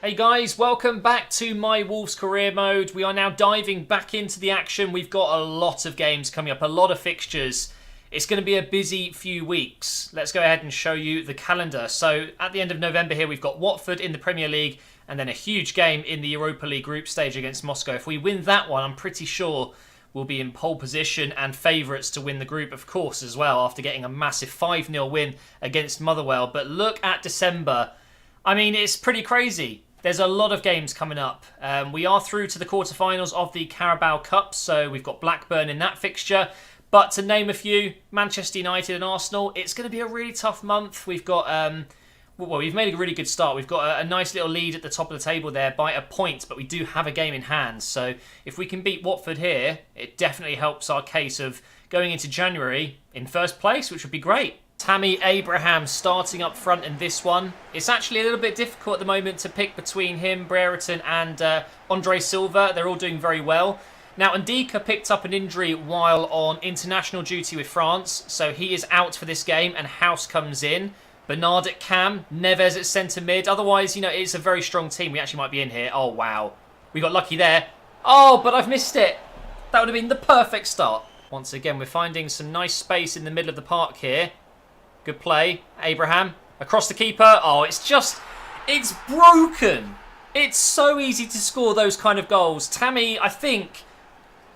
Hey guys, welcome back to my Wolves career mode. We are now diving back into the action. We've got a lot of games coming up, a lot of fixtures. It's going to be a busy few weeks. Let's go ahead and show you the calendar. So at the end of November here, we've got Watford in the Premier League and then a huge game in the Europa League group stage against Moscow. If we win that one, I'm pretty sure we'll be in pole position and favourites to win the group, of course, as well, after getting a massive 5-0 win against Motherwell. But look at December. I mean, it's pretty crazy. There's a lot of games coming up. We are through to the quarterfinals of the Carabao Cup, so we've got Blackburn in that fixture. But to name a few, Manchester United and Arsenal, it's going to be a really tough month. We've got, well, we've made a really good start. We've got a nice little lead at the top of the table there by a point, but we do have a game in hand. So if we can beat Watford here, it definitely helps our case of going into January in first place, which would be great. Tammy Abraham starting up front in this one. It's actually a little bit difficult at the moment to pick between him, Brereton and Andre Silva. They're all doing very well. Now, Ndika picked up an injury while on international duty with France, so he is out for this game and House comes in. Bernard at cam, Neves at centre mid. Otherwise, you know, it's a very strong team. We actually might be in here. Oh, wow. We got lucky there. Oh, but I've missed it. That would have been the perfect start. Once again, we're finding some nice space in the middle of the park here. Good play. Abraham. Across the keeper. Oh, it's broken. It's so easy to score those kind of goals. Tammy, I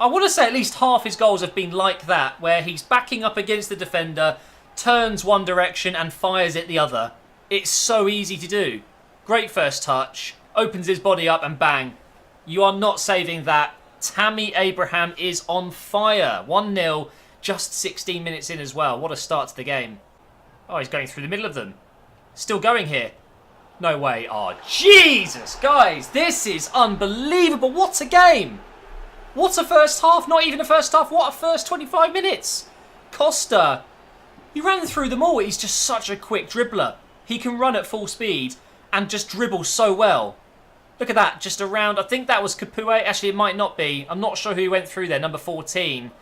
want to say at least half his goals have been like that, where he's backing up against the defender, turns one direction and fires it the other. It's so easy to do. Great first touch. Opens his body up and bang. You are not saving that. Tammy Abraham is on fire. 1-0, just 16 minutes in as well. What a start to the game. Oh, he's going through the middle of them. Still going here. No way. Oh, Jesus, guys. This is unbelievable. What a game. What a first half. Not even a first half. What a first 25 minutes. Costa. He ran through them all. He's just such a quick dribbler. He can run at full speed and just dribble so well. Look at that. Just around. I think that was Capoue. Actually, it might not be. I'm not sure who he went through there. Number 14.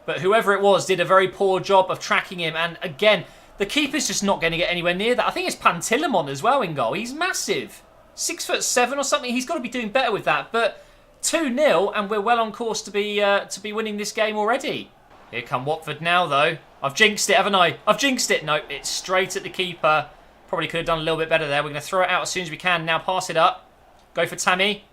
But whoever it was did a very poor job of tracking him. And again, the keeper's just not going to get anywhere near that. I think it's Pantilimon as well in goal. He's massive. 6'7" or something. He's got to be doing better with that. But 2-0 and we're well on course to be winning this game already. Here come Watford now, though. I've jinxed it, haven't I? I've jinxed it. No, it's straight at the keeper. Probably could have done a little bit better there. We're going to throw it out as soon as we can. Now pass it up. Go for Tammy.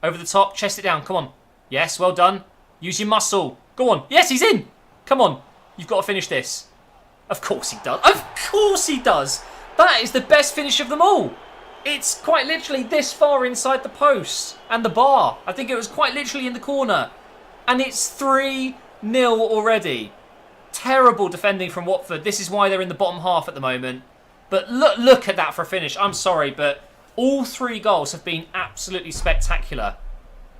Over the top. Chest it down. Come on. Yes, well done. Use your muscle. Go on. Yes, he's in. Come on. You've got to finish this. Of course he does. Of course he does. That is the best finish of them all. It's quite literally this far inside the post and the bar. I think it was quite literally in the corner. And it's 3-0 already. Terrible defending from Watford. This is why they're in the bottom half at the moment. But look at that for a finish. I'm sorry, but all 3 goals have been absolutely spectacular.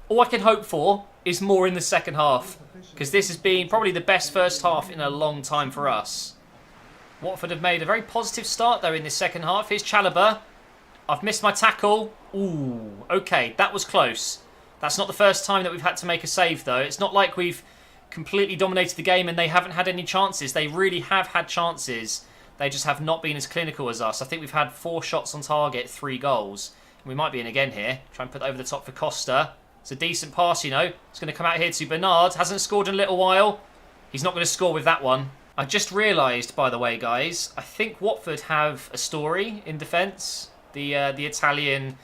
All I can hope for is more in the second half, because this has been probably the best first half in a long time for us. Watford have made a very positive start, though, in this second half. Here's Chalobah. I've missed my tackle. Ooh, okay, that was close. That's not the first time that we've had to make a save, though. It's not like we've completely dominated the game and they haven't had any chances. They really have had chances. They just have not been as clinical as us. I think we've had 4 shots on target, 3 goals. We might be in again here. Try and put that over the top for Costa. It's a decent pass, you know. It's going to come out here to Bernard. Hasn't scored in a little while. He's not going to score with that one. I just realised, by the way, guys, I think Watford have a story in defence. The Italian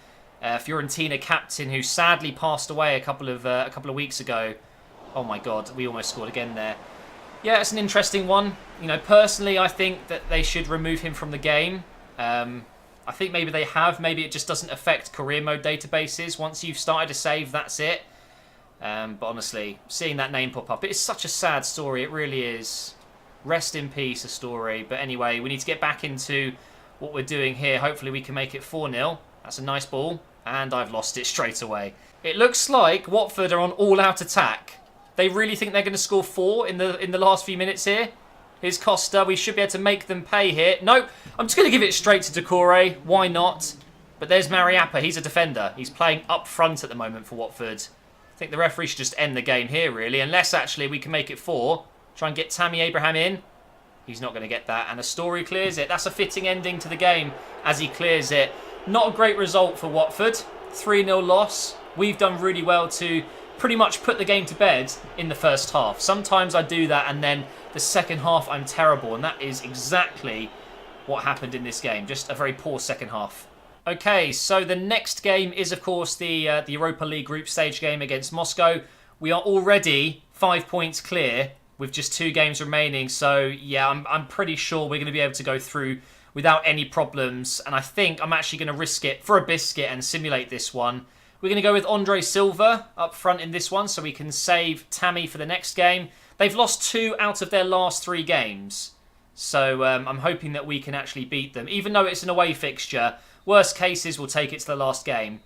Fiorentina captain who sadly passed away a couple of weeks ago. Oh my God, we almost scored again there. Yeah, it's an interesting one. You know, personally, I think that they should remove him from the game. I think maybe they have. Maybe it just doesn't affect career mode databases. Once you've started a save, that's it. But honestly, seeing that name pop up, it is such a sad story. It really is. Rest in peace, a story. But anyway, we need to get back into what we're doing here. Hopefully we can make it 4-0. That's a nice ball. And I've lost it straight away. It looks like Watford are on all-out attack. They really think they're going to score 4 in the last few minutes here. Here's Costa. We should be able to make them pay here. Nope. I'm just going to give it straight to Decore. Why not? But there's Mariappa. He's a defender. He's playing up front at the moment for Watford. I think the referee should just end the game here, really. Unless, actually, we can make it 4. Try and get Tammy Abraham in. He's not going to get that. And Astori clears it. That's a fitting ending to the game as he clears it. Not a great result for Watford. 3-0 loss. We've done really well to pretty much put the game to bed in the first half. Sometimes I do that and then the second half I'm terrible, and that is exactly what happened in this game. Just a very poor second half. Okay, so the next game is, of course, the Europa League group stage game against Moscow. We are already 5 points clear with just 2 games remaining. So, yeah, I'm pretty sure we're going to be able to go through without any problems. And I think I'm actually going to risk it for a biscuit and simulate this one. We're going to go with Andre Silva up front in this one so we can save Tammy for the next game. They've lost 2 out of their last 3 games. So I'm hoping that we can actually beat them. Even though it's an away fixture, worst cases, we'll take it to the last game.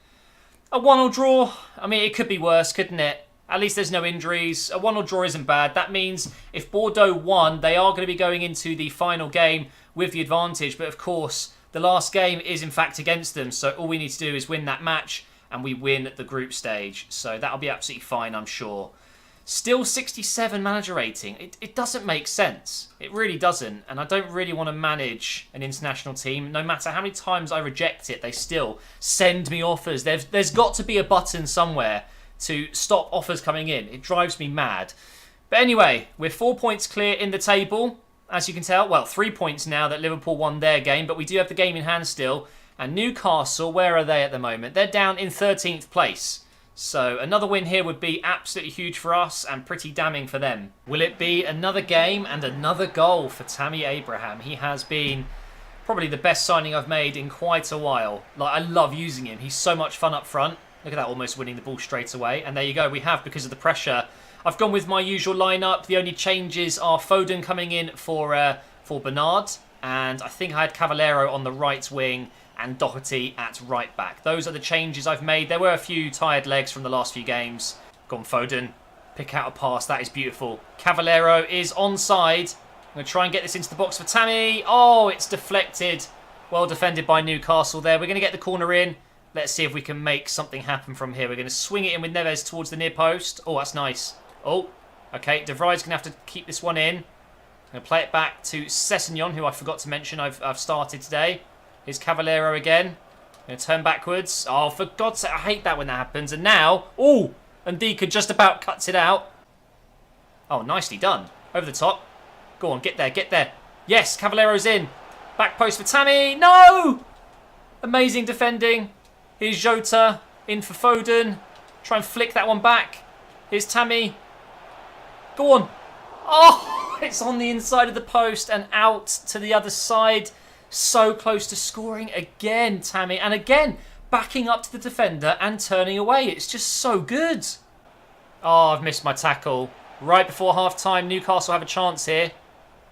A 1-1 draw, I mean, it could be worse, couldn't it? At least there's no injuries. A 1-1 draw isn't bad. That means if Bordeaux won, they are going to be going into the final game with the advantage. But of course, the last game is in fact against them. So all we need to do is win that match and we win the group stage. So that'll be absolutely fine, I'm sure. Still 67 manager rating. It doesn't make sense. It really doesn't. And I don't really want to manage an international team. No matter how many times I reject it, they still send me offers. There's got to be a button somewhere to stop offers coming in. It drives me mad. But anyway, we're 4 points clear in the table, as you can tell. Well, 3 points now that Liverpool won their game, but we do have the game in hand still. And Newcastle, where are they at the moment? They're down in 13th place. So another win here would be absolutely huge for us and pretty damning for them. Will it be another game and another goal for Tammy Abraham? He has been probably the best signing I've made in quite a while. Like, I love using him. He's so much fun up front. Look at that, almost winning the ball straight away. And there you go, we have because of the pressure. I've gone with my usual lineup. The only changes are Foden coming in for Bernard. And I think I had Cavallero on the right wing and Doherty at right back. Those are the changes I've made. There were a few tired legs from the last few games. Go on, Foden. Pick out a pass. That is beautiful. Cavallero is onside. I'm going to try and get this into the box for Tammy. Oh, it's deflected. Well defended by Newcastle there. We're going to get the corner in. Let's see if we can make something happen from here. We're going to swing it in with Neves towards the near post. Oh, that's nice. Oh, okay. De Vrij's going to have to keep this one in. I'm going to play it back to Sessegnon, who I forgot to mention I've started today. Here's Cavallero again. I'm going to turn backwards. Oh, for God's sake, I hate that when that happens. And now, oh, and Ndika just about cuts it out. Oh, nicely done. Over the top. Go on, get there, get there. Yes, Cavallero's in. Back post for Tammy. No! Amazing defending. Here's Jota, in for Foden. Try and flick that one back. Here's Tammy. Go on. Oh, it's on the inside of the post and out to the other side. So close to scoring again, Tammy. And again, backing up to the defender and turning away. It's just so good. Oh, I've missed my tackle. Right before half-time, Newcastle have a chance here.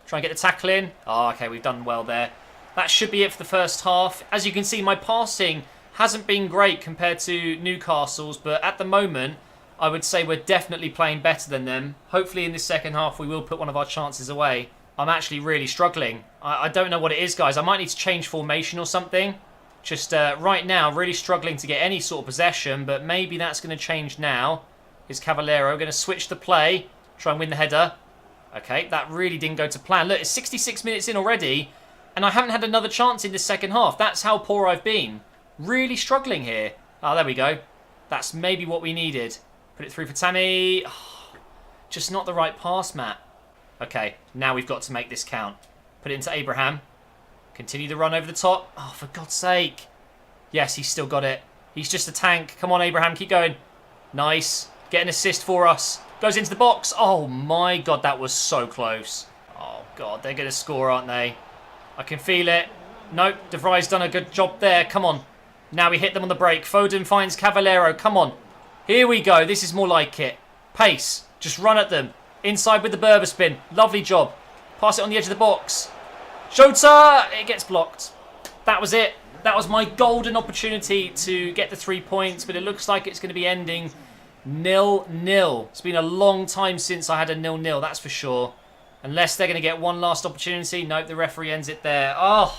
Try and get the tackle in. Oh, okay, we've done well there. That should be it for the first half. As you can see, my passing hasn't been great compared to Newcastle's, but at the moment, I would say we're definitely playing better than them. Hopefully in the second half, we will put one of our chances away. I'm actually really struggling. I don't know what it is, guys. I might need to change formation or something. Just right now, really struggling to get any sort of possession, but maybe that's going to change now. Here's Cavallero going to switch the play, try and win the header. Okay, that really didn't go to plan. Look, it's 66 minutes in already, and I haven't had another chance in the second half. That's how poor I've been. Really struggling here. Oh, there we go. That's maybe what we needed. Put it through for Tammy. Oh, just not the right pass, Matt. Okay, now we've got to make this count. Put it into Abraham. Continue the run over the top. Oh, for God's sake. Yes, he's still got it. He's just a tank. Come on, Abraham, keep going. Nice. Get an assist for us. Goes into the box. Oh, my God, that was so close. Oh, God, they're going to score, aren't they? I can feel it. Nope, De Vrij's done a good job there. Come on. Now we hit them on the break. Foden finds Cavallero. Come on. Here we go. This is more like it. Pace. Just run at them. Inside with the Berber spin. Lovely job. Pass it on the edge of the box. Jota! It gets blocked. That was it. That was my golden opportunity to get the 3 points, but it looks like it's going to be ending 0-0. It's been a long time since I had a 0-0, that's for sure. Unless they're going to get one last opportunity. Nope, the referee ends it there. Oh,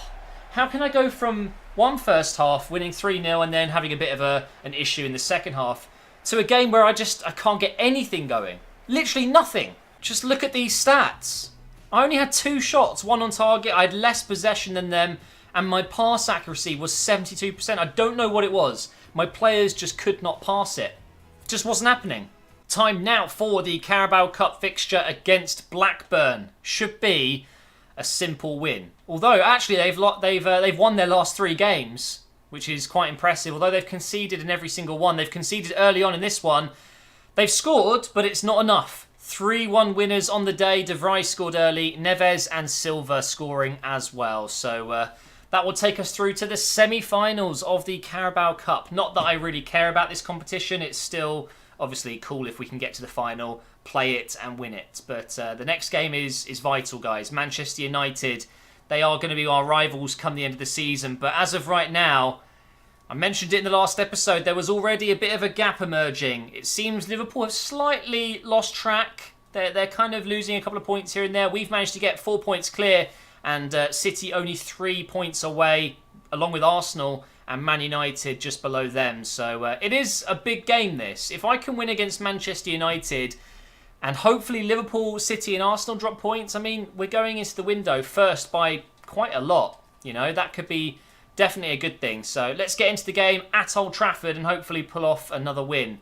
how can I go from one first half, winning 3-0, and then having a bit of an issue in the second half, to a game where I can't get anything going? Literally nothing. Just look at these stats. I only had 2 shots, 1 on target. I had less possession than them, and my pass accuracy was 72%. I don't know what it was, My players just could not pass it. Just wasn't happening. Time now for the Carabao Cup fixture against Blackburn. Should be a simple win. Although actually they've won their last 3 games, which is quite impressive. Although they've conceded in every single one. They've conceded early on in this one. They've scored, but it's not enough. 3-1 winners on the day. De Vrij scored early. Neves and Silva scoring as well. So that will take us through to the semi-finals of the Carabao Cup. Not that I really care about this competition. It's still obviously cool if we can get to the final, play it and win it. But the next game is vital, guys. Manchester United, they are going to be our rivals come the end of the season. But as of right now, I mentioned it in the last episode, there was already a bit of a gap emerging. It seems Liverpool have slightly lost track. They're kind of losing a couple of points here and there. We've managed to get 4 points clear, and City only 3 points away, along with Arsenal and Man United just below them. So it is a big game, this. If I can win against Manchester United, and hopefully Liverpool, City and Arsenal drop points, I mean, we're going into the window first by quite a lot. You know, that could be definitely a good thing. So let's get into the game at Old Trafford and hopefully pull off another win.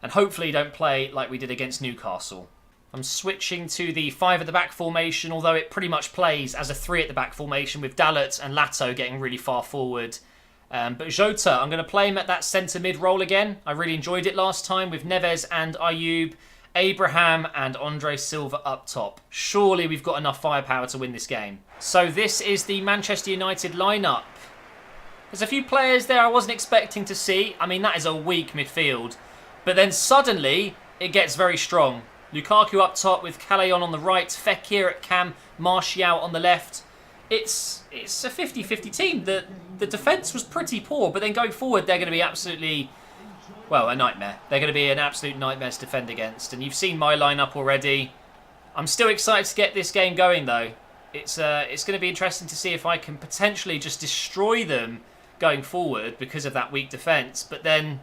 And hopefully don't play like we did against Newcastle. I'm switching to the 5 at the back formation, although it pretty much plays as a 3 at the back formation with Dalot and Lato getting really far forward. But Jota, I'm going to play him at that centre mid role again. I really enjoyed it last time with Neves and Ayoub, Abraham and Andre Silva up top. Surely we've got enough firepower to win this game. So this is the Manchester United lineup. There's a few players there I wasn't expecting to see. I mean, that is a weak midfield. But then suddenly, it gets very strong. Lukaku up top with Callejon on the right, Fekir at cam, Martial on the left. It's a 50-50 team. The defence was pretty poor, but then going forward, they're going to be absolutely, well, a nightmare. They're going to be an absolute nightmare to defend against. And you've seen my lineup already. I'm still excited to get this game going, though. It's going to be interesting to see if I can potentially just destroy them going forward because of that weak defence. But then,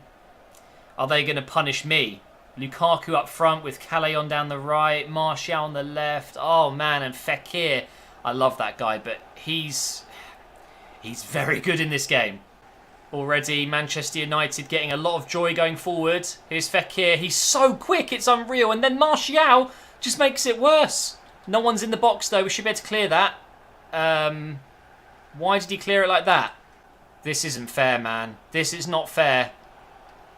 are they going to punish me? Lukaku up front with Callejon down the right, Martial on the left. Oh man, and Fekir. I love that guy, but he's very good in this game. Already Manchester United getting a lot of joy going forward. Here's Fekir. He's so quick, it's unreal. And then Martial just makes it worse. No one's in the box though. We should be able to clear that. Why did he clear it like that? This isn't fair, man. This is not fair.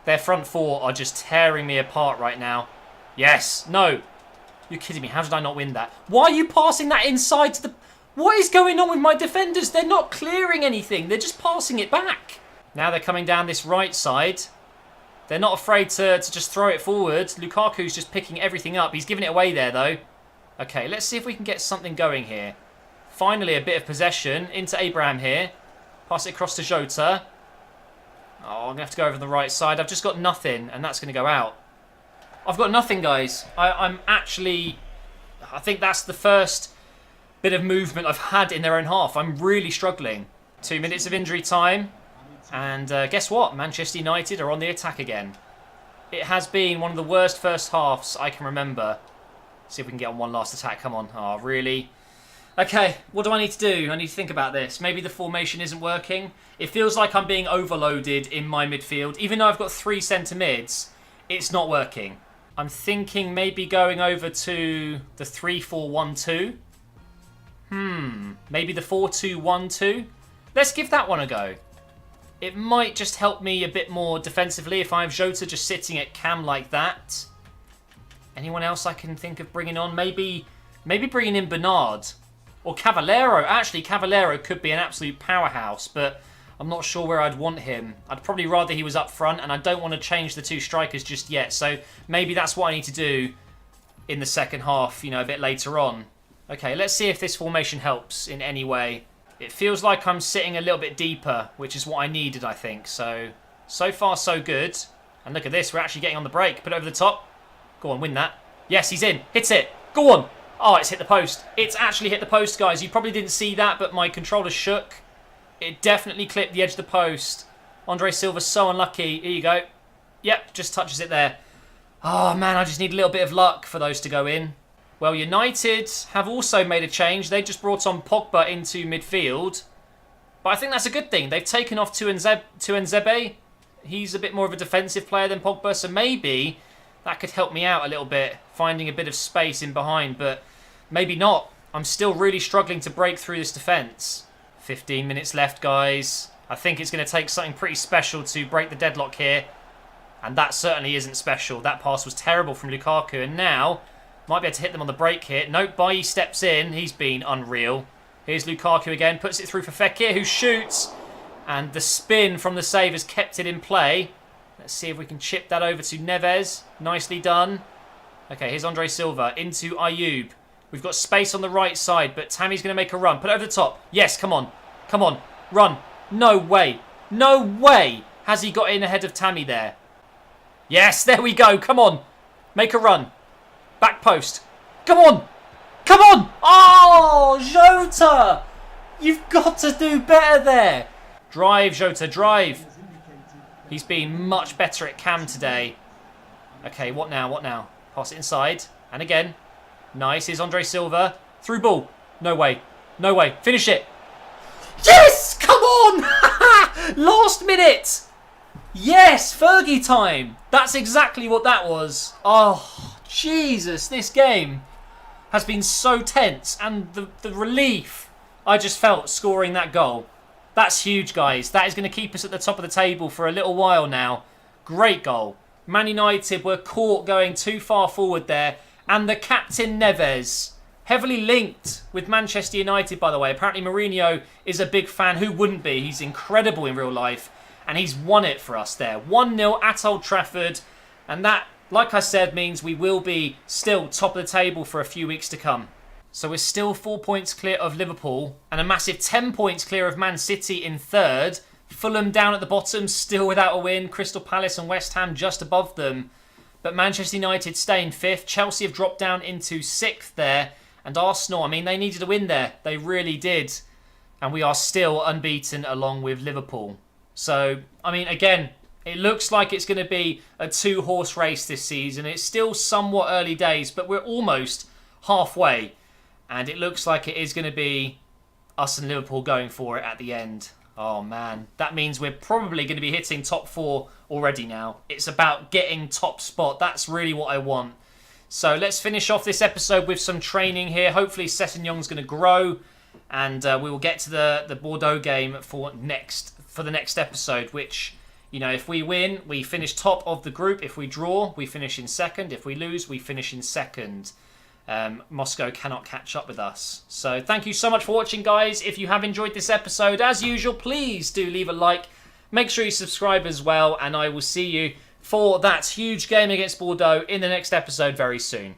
Their front 4 are just tearing me apart right now. Yes. No. You're kidding me. How did I not win that? Why are you passing that inside to the... What is going on with my defenders? They're not clearing anything. They're just passing it back. Now they're coming down this right side. They're not afraid to just throw it forward. Lukaku's just picking everything up. He's giving it away there, though. Okay, let's see if we can get something going here. Finally, a bit of possession into Abraham here. Pass it across to Jota. Oh, I'm going to have to go over the right side. I've just got nothing, and that's going to go out. I've got nothing, guys. I'm actually... I think that's the first bit of movement I've had in their own half. I'm really struggling. 2 minutes of injury time. And guess what? Manchester United are on the attack again. It has been one of the worst first halves I can remember. See if we can get on one last attack. Come on. Oh, really? Okay, what do I need to do? I need to think about this. Maybe the formation isn't working. It feels like I'm being overloaded in my midfield. Even though I've got 3 centre mids, it's not working. I'm thinking maybe going over to the 3-4-1-2. Maybe the 4-2-1-2. Let's give that one a go. It might just help me a bit more defensively if I have Jota just sitting at cam like that. Anyone else I can think of bringing on? Maybe bringing in Bernard. Or Cavallero. Actually, Cavallero could be an absolute powerhouse, but I'm not sure where I'd want him. I'd probably rather he was up front, and I don't want to change the 2 strikers just yet. So maybe that's what I need to do in the second half, you know, a bit later on. Okay, let's see if this formation helps in any way. It feels like I'm sitting a little bit deeper, which is what I needed, I think. So far, so good. And look at this. We're actually getting on the break. Put it over the top. Go on, win that. Yes, he's in. Hits it. Go on. Oh, it's hit the post. It's actually hit the post, guys. You probably didn't see that, but my controller shook. It definitely clipped the edge of the post. Andre Silva's so unlucky. Here you go. Yep, just touches it there. Oh, man, I just need a little bit of luck for those to go in. Well, United have also made a change. They just brought on Pogba into midfield. But I think that's a good thing. They've taken off Tuanzebe. he's a bit more of a defensive player than Pogba, so maybe that could help me out a little bit, finding a bit of space in behind, but maybe not. I'm still really struggling to break through this defence. 15 minutes left, guys. I think it's going to take something pretty special to break the deadlock here. And that certainly isn't special. That pass was terrible from Lukaku. And now, might be able to hit them on the break here. Nope, Bailly steps in. He's been unreal. Here's Lukaku again. Puts it through for Fekir, who shoots. And the spin from the save has kept it in play. Let's see if we can chip that over to Neves. Nicely done. Okay, here's Andre Silva into Ayoub. We've got space on the right side, but Tammy's going to make a run. Put it over the top. Yes, come on. Come on. Run. No way. No way has he got in ahead of Tammy there. Yes, there we go. Come on. Make a run. Back post. Come on. Come on. Oh, Jota. You've got to do better there. Drive, Jota, drive. He's been much better at cam today. Okay, what now? What now? Pass it inside. And again. Nice. Here's Andre Silva. Through ball. No way. No way. Finish it. Yes! Come on! Last minute! Yes! Fergie time! That's exactly what that was. Oh, Jesus. This game has been so tense. And the relief I just felt scoring that goal. That's huge, guys. That is going to keep us at the top of the table for a little while now. Great goal. Man United were caught going too far forward there. And the captain Neves, heavily linked with Manchester United, by the way. Apparently Mourinho is a big fan. Who wouldn't be? He's incredible in real life. And he's won it for us there. 1-0 at Old Trafford. And that, like I said, means we will be still top of the table for a few weeks to come. So we're still 4 points clear of Liverpool. And a massive 10 points clear of Man City in third. Fulham down at the bottom, still without a win. Crystal Palace and West Ham just above them. But Manchester United stay in 5th. Chelsea have dropped down into 6th there. And Arsenal, I mean, they needed a win there. They really did. And we are still unbeaten along with Liverpool. So, I mean, again, it looks like it's going to be a 2-horse race this season. It's still somewhat early days, but we're almost halfway. And it looks like it is going to be us and Liverpool going for it at the end. Oh, man. That means we're probably going to be hitting top 4 already now. It's about getting top spot. That's really what I want. So let's finish off this episode with some training here. Hopefully Sessègnong's going to grow. And we will get to the Bordeaux game for the next episode. Which, you know, if we win, we finish top of the group. If we draw, we finish in 2nd. If we lose, we finish in 2nd. Moscow cannot catch up with us. So thank you so much for watching, guys. If you have enjoyed this episode, as usual, please do leave a like. Make sure you subscribe as well, and I will see you for that huge game against Bordeaux in the next episode very soon.